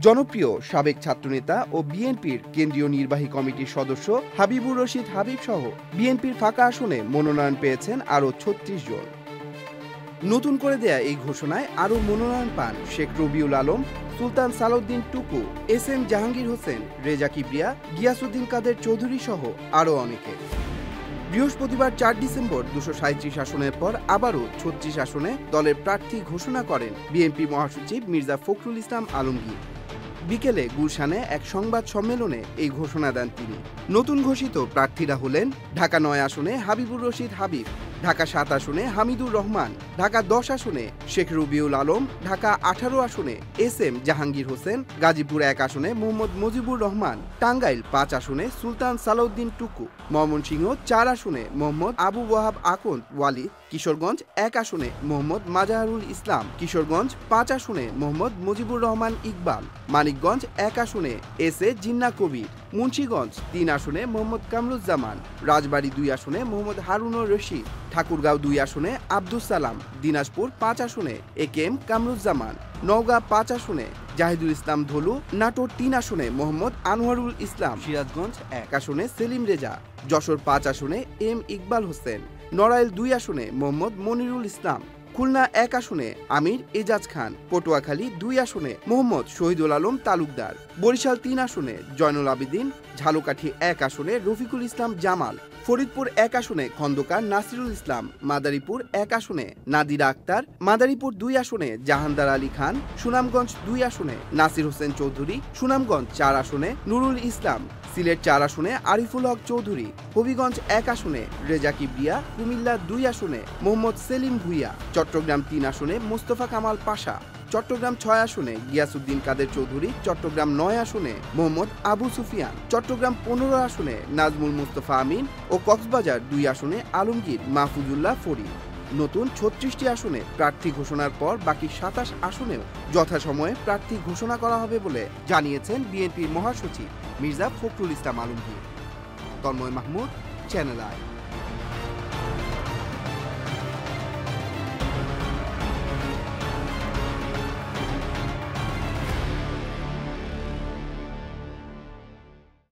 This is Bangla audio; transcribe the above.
জনপ্রিয় সাবেক ছাত্রনেতা ও বিএনপির কেন্দ্রীয় নির্বাহী কমিটির সদস্য হাবিবুর রশিদ হাবিব সহ বিএনপির ফাঁকা আসনে মনোনয়ন পেয়েছেন আরও ৩৬ জন। নতুন করে দেয়া এই ঘোষণায় আরও মনোনয়ন পান শেখ রবিউল আলম, সুলতান সালাউদ্দিন টুকু, এস.এম. জাহাঙ্গীর হোসেন, রেজা কিবরিয়া, গিয়াসউদ্দিন কাদের চৌধুরী সহ আরও অনেকে। বৃহস্পতিবার ৪ ডিসেম্বর ২৩৭ আসনের পর আবারও ৩৬ আসনে দলের প্রার্থী ঘোষণা করেন বিএনপি মহাসচিব মির্জা ফখরুল ইসলাম আলমগীর। বিকেলে গুলশানে এক সংবাদ সম্মেলনে এই ঘোষণা দেন তিনি। নতুন ঘোষিত প্রার্থীরা হলেন ঢাকা ৯ আসনে হাবিবুর রশিদ হাবিব, ঢাকা ৭ আসনে হামিদুর রহমান, ঢাকা ১০ আসনে শেখ রবিউল আলম, ঢাকা ১৮ আসনে এস.এম. জাহাঙ্গীর হোসেন, গাজীপুর ১ আসনে মোহাম্মদ মুজিবুর রহমান, টাঙ্গাইল ৫ আসনে সুলতান সালাউদ্দিন টুকু, ময়মনসিংহ ৪ আসনে মোহাম্মদ আবু ওয়াহাব আকন্দ ওয়ালি, কিশোরগঞ্জ ১ আসনে মোহাম্মদ মাজাহারুল ইসলাম, কিশোরগঞ্জ ৫ আসনে মোহাম্মদ মুজিবুর রহমান ইকবাল, মানিকগঞ্জ ১ আসনে এস.এ. জিন্না কবির, মুন্সিগঞ্জ ৩ আসনে মোহাম্মদ কামরুজ্জামান, রাজবাড়ী ২ আসনে মোহাম্মদ হারুনুর রশিদ, ঠাকুরগাঁও ২ আসনে আব্দুস সালাম, দিনাজপুর ৫ আসনে এ.কে.এম. কামরুজ্জামান, নওগাঁ ৫ আসনে জাহিদুল ইসলাম ধলু, নাটোর ৩ আসনে মোহাম্মদ আনোয়ারুল ইসলাম, সিরাজগঞ্জ ১ আসনে সেলিম রেজা, যশোর ৫ আসনে এম ইকবাল হোসেন, নড়াইল ২ আসনে মোহাম্মদ মনিরুল ইসলাম, খুলনা ১ আসনে আমির এজাজ খান, পটুয়াখালী ২ আসনে মোহাম্মদ শহীদুল আলম তালুকদার, বরিশাল ৩ আসনে জয়নুল আবেদিন, ঝালকাঠি ১ আসনে রফিকুল ইসলাম জামাল, ফরিদপুর ১ আসনে খন্দকার নাসিরুল ইসলাম, মাদারীপুর ১ আসনে নাদিরা আক্তার, মাদারীপুর ২ আসনে জাহানদার আলী খান, সুনামগঞ্জ ২ আসনে নাসির হোসেন চৌধুরী, সুনামগঞ্জ ৪ আসনে নুরুল ইসলাম, সিলেট ৪ আসনে আরিফুল হক চৌধুরী, হবিগঞ্জ ১ আসনে রেজা কিবরিয়া, কুমিল্লা ২ আসনে মোহাম্মদ সেলিম ভুইয়া, চট্টগ্রাম ৩ আসনে মোস্তফা কামাল পাশা, চট্টগ্রাম ৬ আসনে গিয়াসউদ্দিন কাদের চৌধুরী, চট্টগ্রাম ৯ আসনে মোহাম্মদ আবু সুফিয়ান, চট্টগ্রাম ১৫ আসনে নাজমুল মুস্তফা আমিন ও কক্সবাজার ২ আসনে আলমগীর মাহফুজুল্লাহ ফরিদ। নতুন ৩৬টি আসনে প্রার্থী ঘোষণার পর বাকি ২৭ আসনেও যথাসময়ে প্রার্থী ঘোষণা করা হবে বলে জানিয়েছেন বিএনপির মহাসচিব মির্জা ফখরুল ইসলাম আলমগীর। Tanmoy Mahmud, channel I.